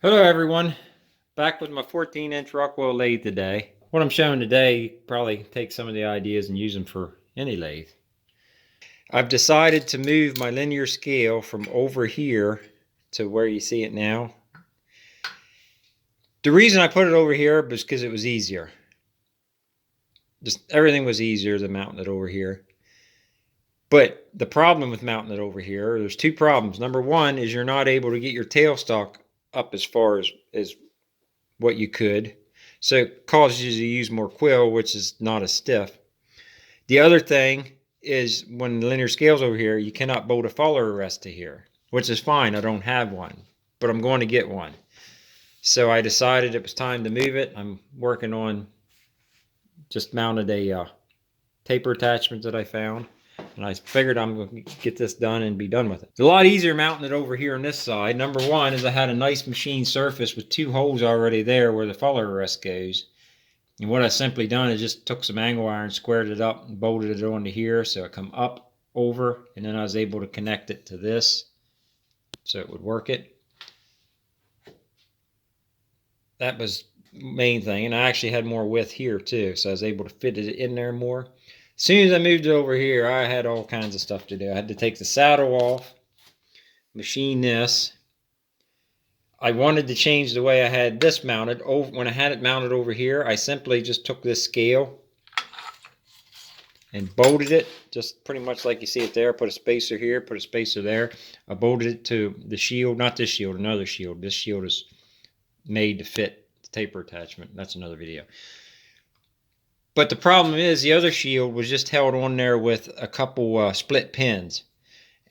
Hello everyone, back with my 14-inch Rockwell lathe today. What I'm showing today, you probably take some of the ideas and use them for any lathe. I've decided to move my linear scale from over here to where you see it now. The reason I put it over here was because it was easier. Just everything was easier than mounting it over here. But the problem with mounting it over here, there's two problems. Number one is you're not able to get your tailstock up as far as what you could. So it causes you to use more quill, which is not as stiff. The other thing is when the linear scale's over here, you cannot bolt a follower rest to here, which is fine. I don't have one, but I'm going to get one. So I decided it was time to move it. I'm working on just mounted a taper attachment that I found. And I figured I'm going to get this done and be done with it. It's a lot easier mounting it over here on this side. Number one is I had a nice machine surface with two holes already there where the follower rest goes. And what I simply done is just took some angle iron, squared it up, and bolted it onto here so it come up, over, and then I was able to connect it to this so it would work it. That was the main thing. And I actually had more width here too, so I was able to fit it in there more. As soon as I moved it over here, I had all kinds of stuff to do. I had to take the saddle off, machine this. I wanted to change the way I had this mounted. When I had it mounted over here, I simply just took this scale and bolted it, just pretty much like you see it there. Put a spacer here, put a spacer there. I bolted it to the shield, not this shield, another shield. This shield is made to fit the taper attachment. That's another video. But the problem is the other shield was just held on there with a couple split pins.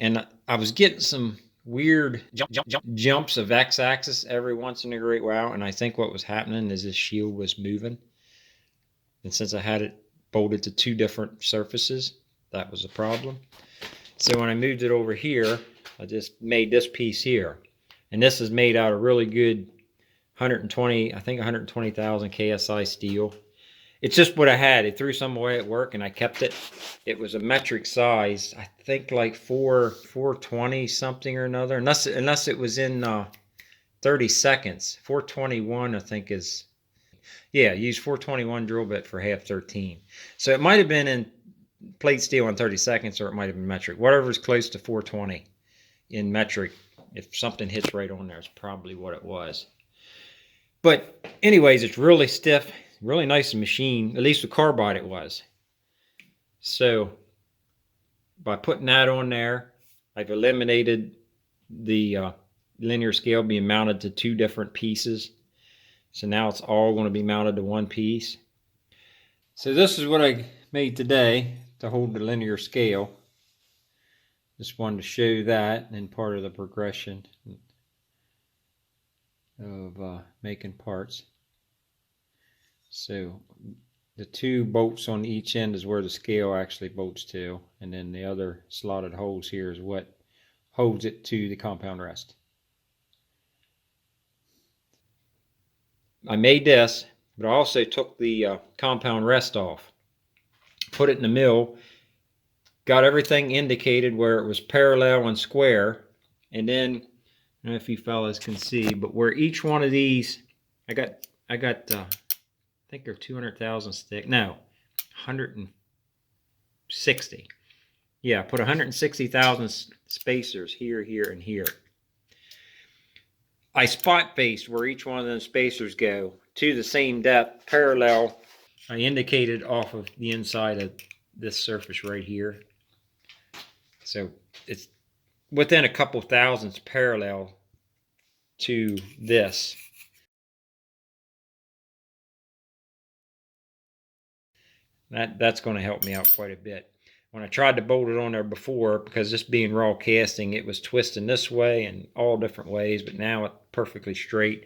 And I was getting some weird jumps of x-axis every once in a great while. And I think what was happening is this shield was moving. And since I had it bolted to two different surfaces, that was a problem. So when I moved it over here, I just made this piece here. And this is made out of really good 120,000 KSI steel. It's just what I had. It threw some away at work and I kept it. It was a metric size, I think like 420 something or another, unless it was in 30 seconds. 421 I think is, yeah, use 421 drill bit for half 13. So it might have been in plate steel in 30 seconds or it might have been metric. Whatever is close to 420 in metric, if something hits right on there, it's probably what it was. But anyways, it's really stiff. Really nice machine, at least with carbide it was. So by putting that on there, I've eliminated the linear scale being mounted to two different pieces. So now it's all going to be mounted to one piece. So this is what I made today to hold the linear scale. Just wanted to show that and part of the progression of making parts. So the two bolts on each end is where the scale actually bolts to, and then the other slotted holes here is what holds it to the compound rest. I made this, but I also took the compound rest off, put it in the mill, got everything indicated where it was parallel and square, and then, I don't know if you fellas can see, but where each one of these, I got I think they're 200,000 stick. No, 160. Yeah, put 160,000 spacers here, here, and here. I spot based where each one of them spacers go to the same depth, parallel. I indicated off of the inside of this surface right here. So it's within a couple thousandths parallel to this. That's going to help me out quite a bit. When I tried to bolt it on there before, because this being raw casting, it was twisting this way and all different ways, but now it's perfectly straight,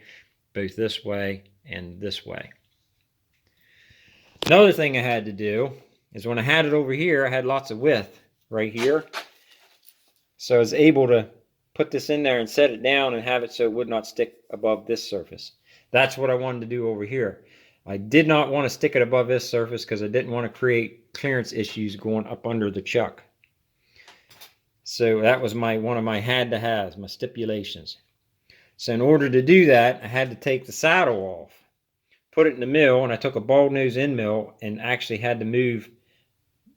both this way and this way. Another thing I had to do is when I had it over here, I had lots of width right here. So I was able to put this in there and set it down and have it so it would not stick above this surface. That's what I wanted to do over here. I did not want to stick it above this surface because I didn't want to create clearance issues going up under the chuck. So that was one of my had-to-haves, my stipulations. So in order to do that, I had to take the saddle off, put it in the mill, and I took a ball nose end mill and actually had to move.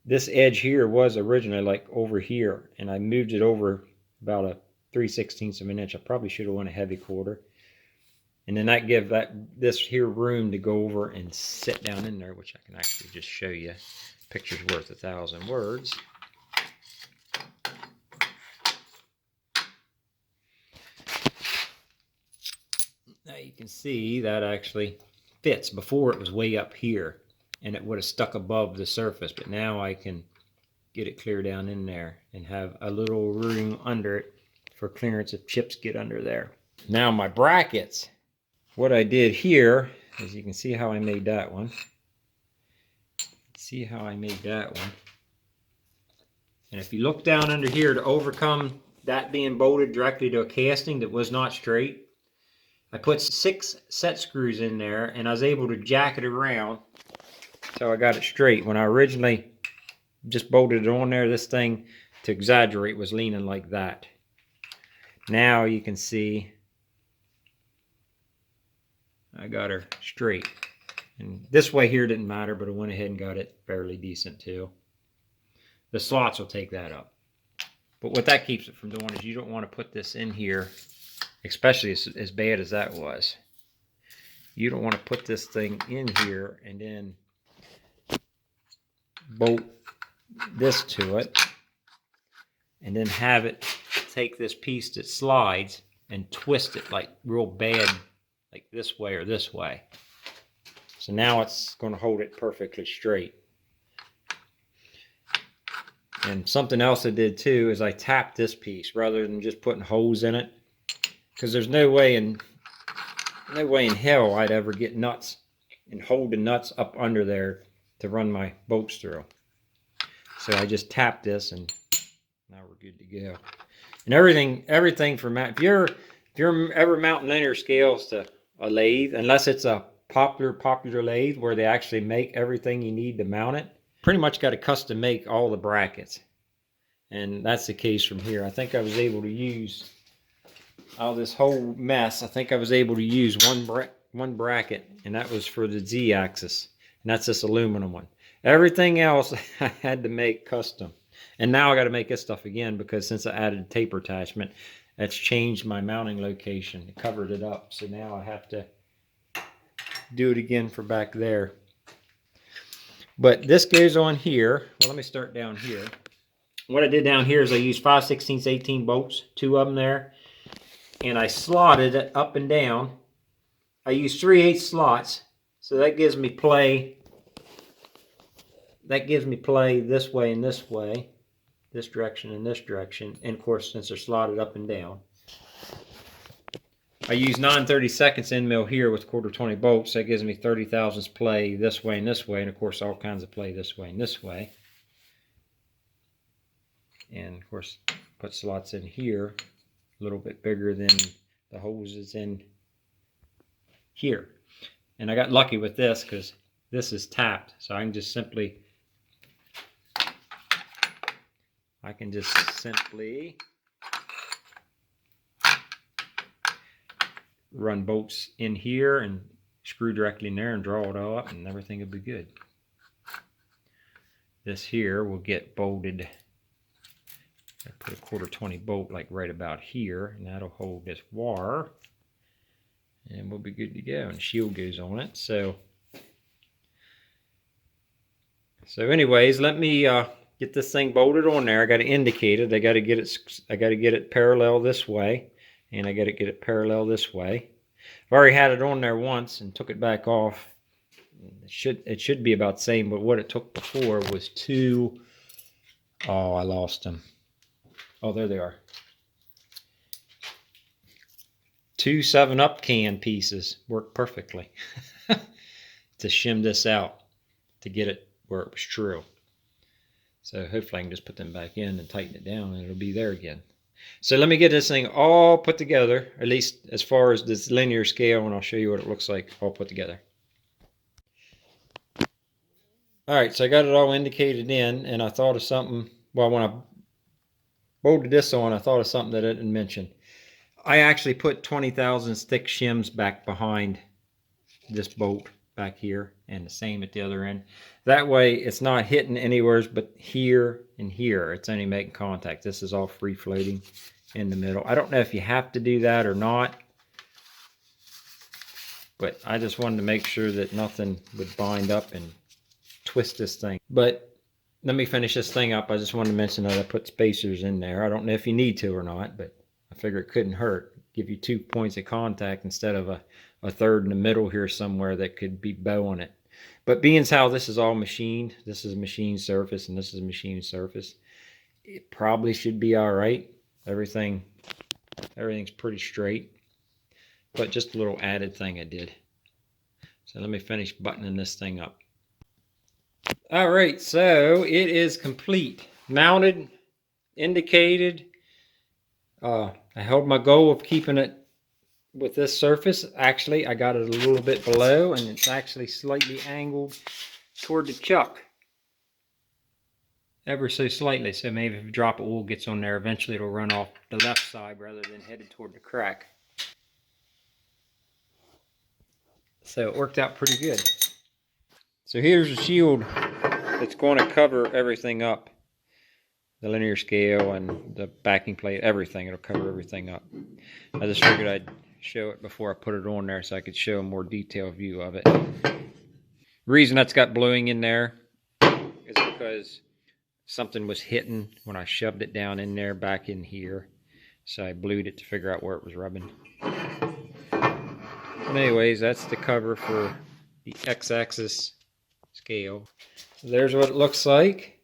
This edge here was originally like over here, and I moved it over about a 3/16 of an inch. I probably should have went a heavy quarter. And then that give this here room to go over and sit down in there, which I can actually just show you. Picture's worth 1,000 words. Now you can see that actually fits. Before it was way up here and it would have stuck above the surface, but now I can get it clear down in there and have a little room under it for clearance if chips get under there. Now my brackets. What I did here is, you can see how I made that one. See how I made that one. And if you look down under here, to overcome that being bolted directly to a casting that was not straight, I put 6 set screws in there, and I was able to jack it around so I got it straight. When I originally just bolted it on there, this thing, to exaggerate, was leaning like that. Now you can see I got her straight. And this way here didn't matter, but I went ahead and got it fairly decent too. The slots will take that up. But what that keeps it from doing is, you don't want to put this in here, especially as bad as that was. You don't want to put this thing in here and then bolt this to it and then have it take this piece that slides and twist it like real bad, like this way or this way. So now it's going to hold it perfectly straight. And something else I did too is I tapped this piece rather than just putting holes in it, because there's no way in hell I'd ever get nuts and hold the nuts up under there to run my bolts through. So I just tapped this, and now we're good to go. And everything for if you're ever mounting linear scales to a lathe, unless it's a popular lathe where they actually make everything you need to mount it, pretty much got to custom make all the brackets. And that's the case from here. I think I was able to use, out of this whole mess, I think I was able to use one bracket, and that was for the Z-axis, and that's this aluminum one. Everything else I had to make custom. And now I got to make this stuff again, because since I added a taper attachment, that's changed my mounting location. It covered it up, so now I have to do it again for back there. But this goes on here. Well, let me start down here. What I did down here is I used 5/16 18 bolts, 2 of them there, and I slotted it up and down. I used 3/8 slots, so that gives me play. That gives me play this way and this way, this direction and this direction, and of course, since they're slotted up and down. I use 9/32 end mill here with 1/4 bolts. That gives me 30 thousandths play this way and this way, and of course all kinds of play this way and this way. And of course put slots in here a little bit bigger than the holes is in here. And I got lucky with this because this is tapped, so I can just simply run bolts in here and screw directly in there and draw it all up, and everything will be good. This here will get bolted. I put a 1/4 bolt like right about here, and that'll hold this wire, and we'll be good to go. And the shield goes on it. So anyways, let me get this thing bolted on there. I got to indicate it. I got to get it parallel this way, and I got to get it parallel this way. I've already had it on there once and took it back off. It should be about the same, but what it took before was two. Oh, I lost them. Oh, there they are. 2 7-Up can pieces worked perfectly to shim this out to get it where it was true. So hopefully I can just put them back in and tighten it down, and it'll be there again. So let me get this thing all put together, at least as far as this linear scale, and I'll show you what it looks like all put together. Alright, so I got it all indicated in, and I thought of something. Well, when I bolted this on, I thought of something that I didn't mention. I actually put 20,000 stick shims back behind this bolt back here, and the same at the other end. That way it's not hitting anywhere but here and here. It's only making contact. This is all free floating in the middle. I don't know if you have to do that or not, but I just wanted to make sure that nothing would bind up and twist this thing. But let me finish this thing up. I just wanted to mention that I put spacers in there. I don't know if you need to or not, but I figure it couldn't hurt. Give you 2 points of contact instead of a third in the middle here somewhere that could be bowing it. But being as how this is all machined, this is a machined surface and this is a machined surface, it probably should be all right. Everything's pretty straight, but just a little added thing I did. So let me finish buttoning this thing up. All right, so it is complete, mounted, indicated. I held my goal of keeping it with this surface. Actually, I got it a little bit below, and it's actually slightly angled toward the chuck, ever so slightly. So maybe if a drop of oil gets on there, eventually it'll run off the left side rather than headed toward the crack. So it worked out pretty good. So here's the shield that's going to cover everything up. The linear scale and the backing plate, everything. It'll cover everything up. I just figured I'd show it before I put it on there so I could show a more detailed view of it. The reason that's got bluing in there is because something was hitting when I shoved it down in there back in here. So I blued it to figure out where it was rubbing. But anyways, that's the cover for the X-axis scale. So there's what it looks like.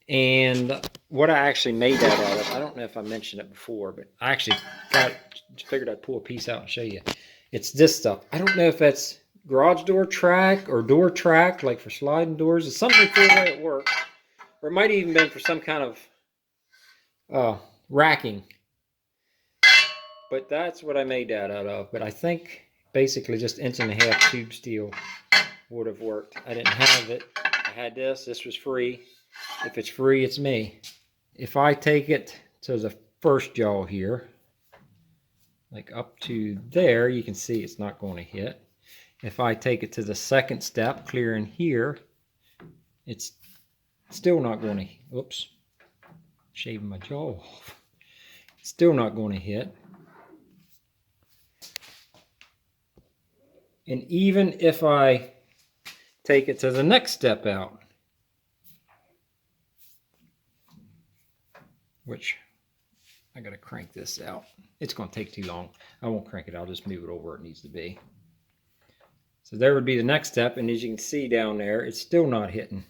And what I actually made that out of, I don't know if I mentioned it before, but I actually figured I'd pull a piece out and show you. It's this stuff. I don't know if that's garage door track or door track, like for sliding doors. It's something for the way it works. Or it might have even been for some kind of racking. But that's what I made that out of. But I think basically just 1.5 inch tube steel would have worked. I didn't have it. I had this. This was free. If it's free, it's me. If I take it to the first jaw here, like up to there, you can see it's not going to hit. If I take it to the second step, clear in here, it's still not going to, oops, shaving my jaw off. Still not going to hit. And even if I take it to the next step out, which I gotta crank this out. It's gonna take too long. I won't crank it, I'll just move it over where it needs to be. So there would be the next step, and as you can see down there, it's still not hitting.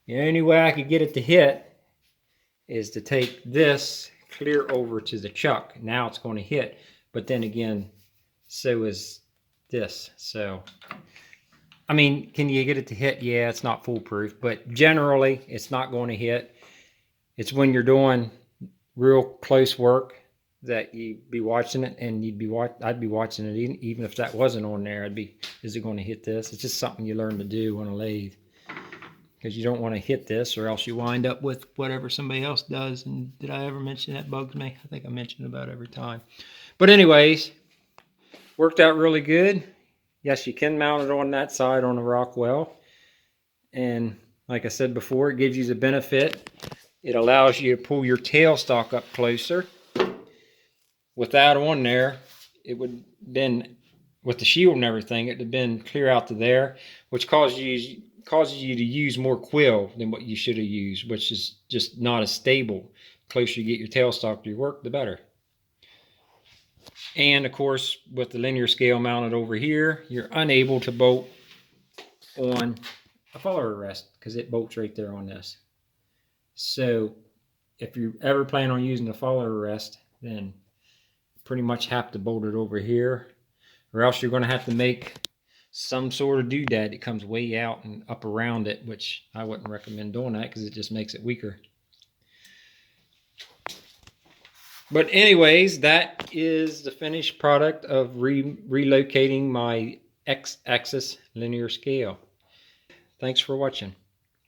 The only way I could get it to hit is to take this clear over to the chuck. Now it's going to hit, but then again, so is this. So I mean, can you get it to hit? Yeah, it's not foolproof, but generally it's not going to hit. It's when you're doing real close work that you'd be watching it, and I'd be watching it even if that wasn't on there. Is it going to hit this? It's just something you learn to do on a lathe, because you don't want to hit this or else you wind up with whatever somebody else does. And did I ever mention that bugs me? I think I mention it about every time. But anyways, worked out really good. Yes, you can mount it on that side on the Rockwell. And like I said before, it gives you the benefit. It allows you to pull your tailstock up closer. With that on there, it would have been, with the shield and everything, it would have been clear out to there, which causes you to use more quill than what you should have used, which is just not as stable. The closer you get your tailstock to your work, the better. And of course, with the linear scale mounted over here, you're unable to bolt on a follower rest because it bolts right there on this. So if you ever plan on using a follower rest, then you pretty much have to bolt it over here, or else you're going to have to make some sort of doodad that comes way out and up around it, which I wouldn't recommend doing that because it just makes it weaker. But anyways, that is the finished product of relocating my X-axis linear scale. Thanks for watching.